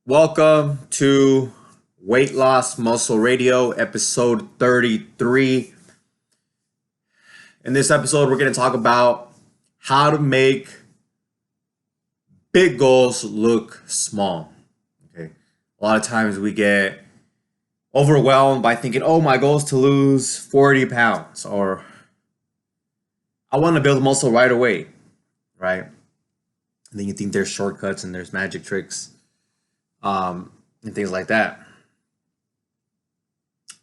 Welcome to Weight Loss Muscle Radio, episode 33. In this episode, we're going to talk about how to make big goals look small. Okay. A lot of times we get overwhelmed by thinking, oh, my goal is to lose 40 pounds, or I want to build muscle right away, right? And then you think there's shortcuts and there's magic tricks. And things like that.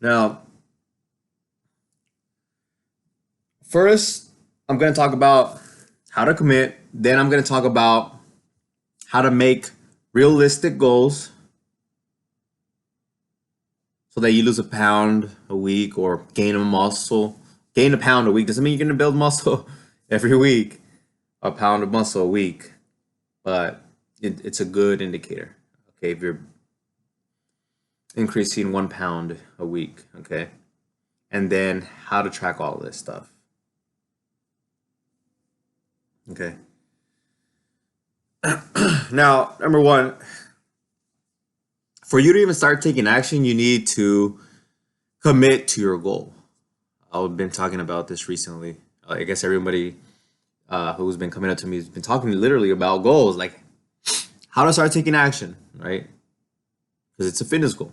Now, first, I'm going to talk about how to commit. Then I'm going to talk about how to make realistic goals so that you lose a pound a week or gain a pound a week. Doesn't mean you're going to build muscle every week, a pound of muscle a week, but it's a good indicator. Okay, if you're increasing 1 pound a week, okay? And then how to track all this stuff. Okay. Now, number one, for you to even start taking action, you need to commit to your goal. I've been talking about this recently. I guess everybody who's been coming up to me has been talking literally about goals, like how to start taking action, right? Because it's a fitness goal.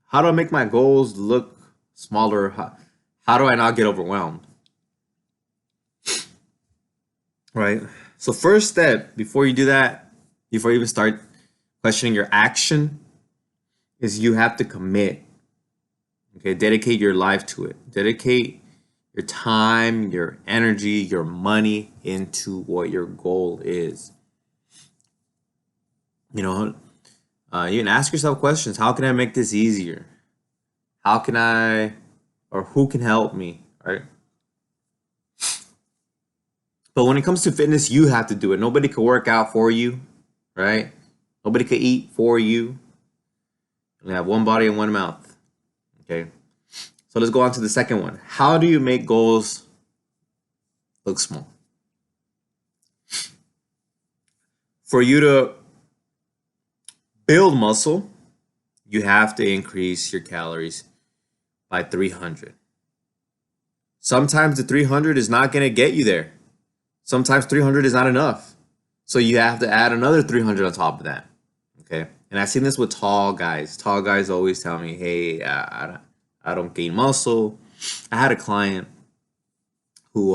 How do I make my goals look smaller? How do I not get overwhelmed? Right? So first step, before you do that, before you even start questioning your action, is you have to commit. Okay, dedicate your life to it. Dedicate your time, your energy, your money into what your goal is. You know, you can ask yourself questions. How can I make this easier? How can I, or who can help me, right? But when it comes to fitness, you have to do it. Nobody can work out for you, right? Nobody can eat for you. You have one body and one mouth, okay? So let's go on to the second one. How do you make goals look small? For you to build muscle, you have to increase your calories by 300. Sometimes the 300 is not going to get you there. Sometimes 300 is not enough. So you have to add another 300 on top of that. Okay. And I've seen this with tall guys. Tall guys always tell me, hey, I don't gain muscle. I had a client who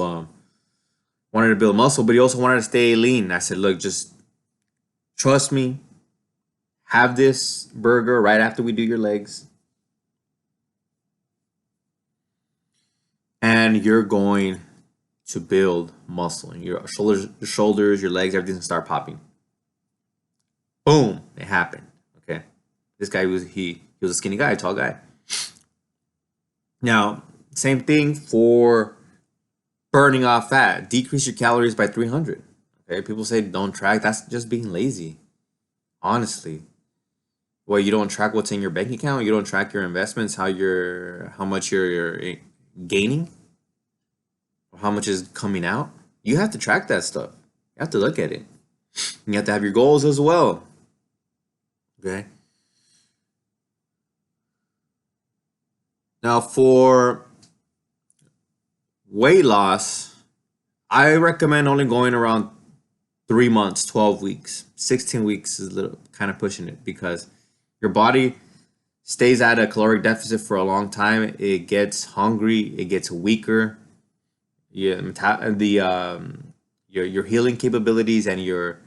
wanted to build muscle, but he also wanted to stay lean. I said, look, just trust me. Have this burger right after we do your legs. And you're going to build muscle. Your shoulders, your legs, everything start popping. Boom, it happened. Okay. This guy was a skinny guy, a tall guy. Now, same thing for burning off fat. Decrease your calories by 300. Okay. People say don't track. That's just being lazy. Honestly. Well, you don't track what's in your bank account. You don't track your investments, how much you're gaining, or how much is coming out. You have to track that stuff. You have to look at it. You have to have your goals as well. Okay. Now, for weight loss, I recommend only going around 3 months, 12 weeks. 16 weeks is a little kind of pushing it because your body stays at a caloric deficit for a long time. It gets hungry. It gets weaker. Your healing capabilities and your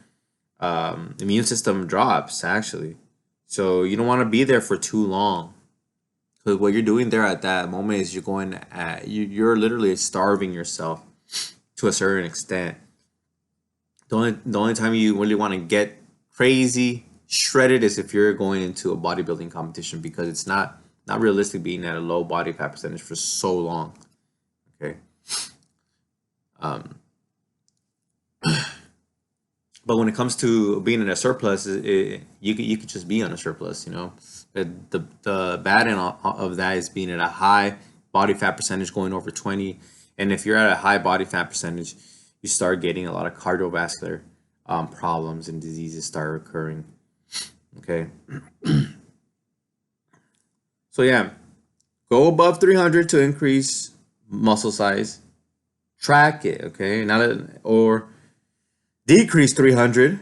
immune system drops, actually. So you don't want to be there for too long. Because what you're doing there at that moment is you're literally starving yourself to a certain extent. The only time you really want to get crazy, shredded is if you're going into a bodybuilding competition, because it's not realistic being at a low body fat percentage for so long. Okay. But when it comes to being in a surplus, you could just be on a surplus, you know. The bad end of that is being at a high body fat percentage going over 20. And if you're at a high body fat percentage, you start getting a lot of cardiovascular problems and diseases start occurring. Okay. So yeah, go above 300 to increase muscle size. Track it, okay? Or decrease 300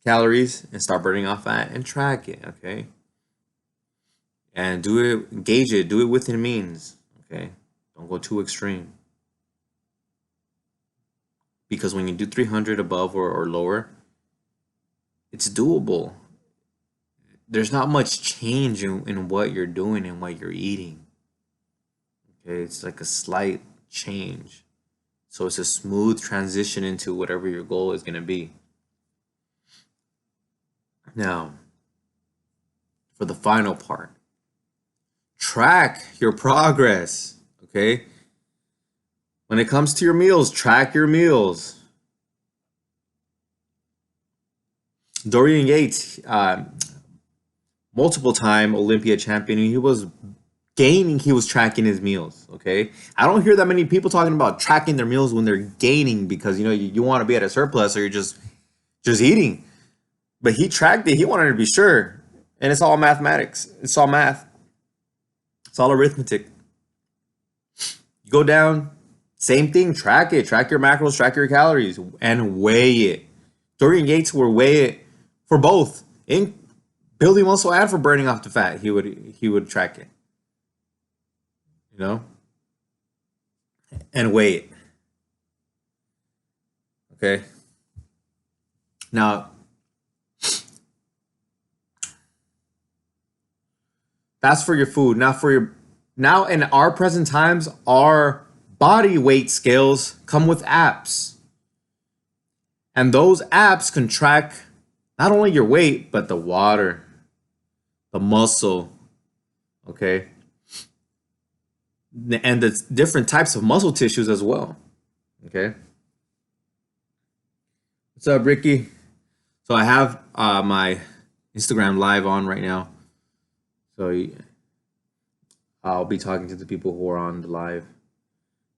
calories and start burning off fat and track it, okay? And gauge it, do it within means, okay? Don't go too extreme. Because when you do 300 above or lower, it's doable. There's not much change in what you're doing and what you're eating. Okay, it's like a slight change. So it's a smooth transition into whatever your goal is going to be. Now, for the final part, track your progress. Okay, when it comes to your meals, track your meals. Dorian Yates, multiple time Olympia champion, he was gaining, he was tracking his meals. Okay, I don't hear that many people talking about tracking their meals when they're gaining, because you want to be at a surplus, or you're just eating. But he tracked it. He wanted to be sure, and it's all mathematics. It's all math. It's all arithmetic. You go down, same thing. Track it. Track your macros. Track your calories, and weigh it. Dorian Yates would weigh it for both in building muscle and for burning off the fat. He would track it. You know, and weigh it. Okay. Now, that's for your food. Now in our present times, our body weight scales come with apps. And those apps can track not only your weight, but the water, the muscle, okay? And the different types of muscle tissues as well. Okay. What's up, Ricky? So I have my Instagram live on right now. So I'll be talking to the people who are on the live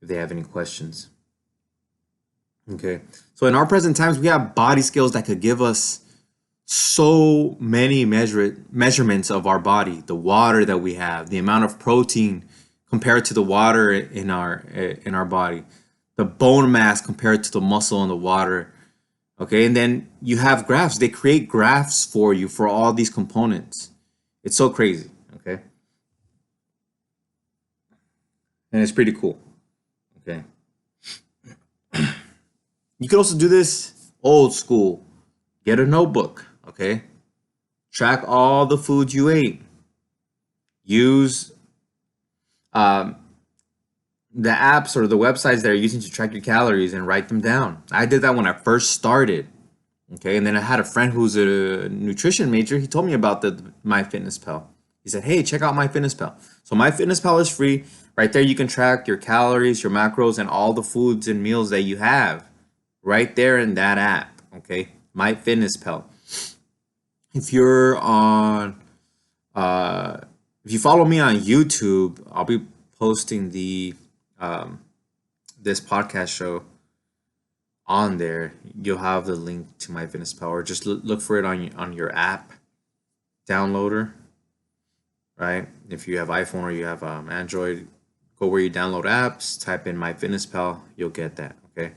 if they have any questions. Okay. So in our present times, we have body scales that could give us so many measurements of our body, the water that we have, the amount of protein compared to the water in our body, the bone mass compared to the muscle in the water. Okay, and then you have graphs. They create graphs for you for all these components. It's so crazy. Okay, and it's pretty cool. Okay, you can also do this old school. Get a notebook. Okay, track all the foods you ate. Use the apps or the websites that are using to track your calories and write them down. I did that when I first started. Okay, and then I had a friend who's a nutrition major. He told me about the MyFitnessPal. He said, "Hey, check out MyFitnessPal." So MyFitnessPal is free. Right there, you can track your calories, your macros, and all the foods and meals that you have. Right there in that app. Okay, MyFitnessPal. If you're on, if you follow me on YouTube, I'll be posting this podcast show on there. You'll have the link to MyFitnessPal, or just look for it on your app downloader, right? If you have iPhone or you have Android, go where you download apps, type in MyFitnessPal, you'll get that. Okay.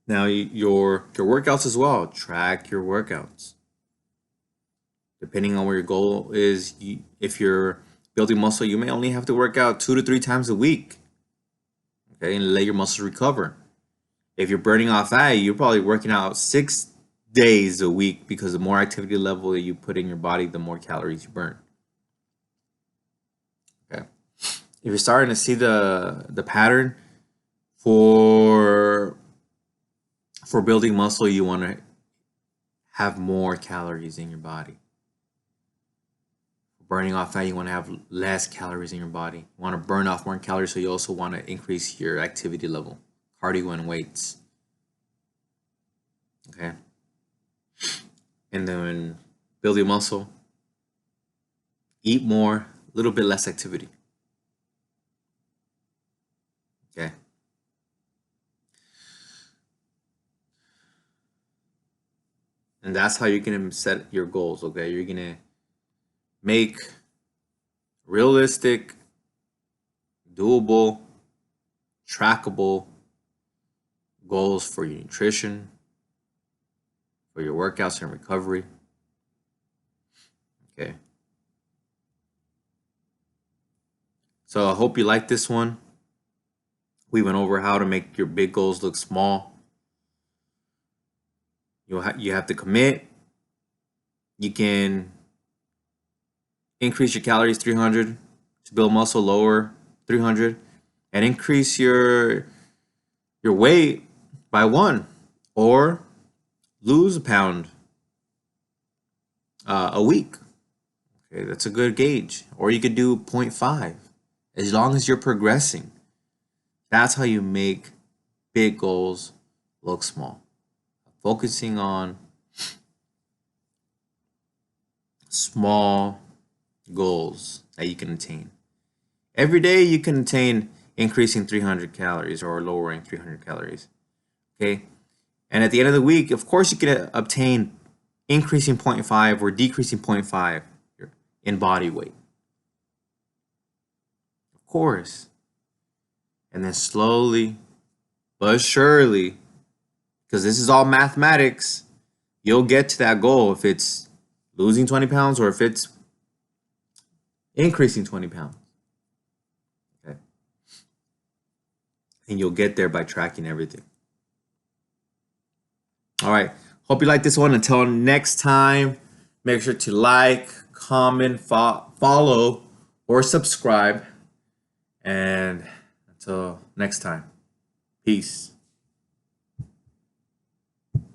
Now your workouts as well. Track your workouts. Depending on where your goal is, if you're building muscle, you may only have to work out 2 to 3 times a week. Okay, and let your muscles recover. If you're burning off fat, you're probably working out 6 days a week, because the more activity level that you put in your body, the more calories you burn. Okay. If you're starting to see the pattern for building muscle, you want to have more calories in your body. For burning off fat, you want to have less calories in your body. You want to burn off more calories, so you also want to increase your activity level, cardio and weights. Okay. And then building muscle, eat more, a little bit less activity. Okay. And that's how you're going to set your goals, okay? You're going to make realistic, doable, trackable goals for your nutrition, for your workouts and recovery. Okay. So I hope you like this one. We went over how to make your big goals look small. You have to commit. You can increase your calories 300 to build muscle, lower 300, and increase your weight by 1, or lose a pound a week. Okay, that's a good gauge. Or you could do 0.5, as long as you're progressing. That's how you make big goals look small. Focusing on small goals that you can attain. Every day you can attain increasing 300 calories or lowering 300 calories. Okay? And at the end of the week, of course, you can obtain increasing 0.5 or decreasing 0.5 in body weight. Of course. And then slowly but surely, because this is all mathematics, you'll get to that goal if it's losing 20 pounds or if it's increasing 20 pounds. Okay. And you'll get there by tracking everything. All right. Hope you like this one. Until next time, make sure to like, comment, follow, or subscribe. And until next time, peace.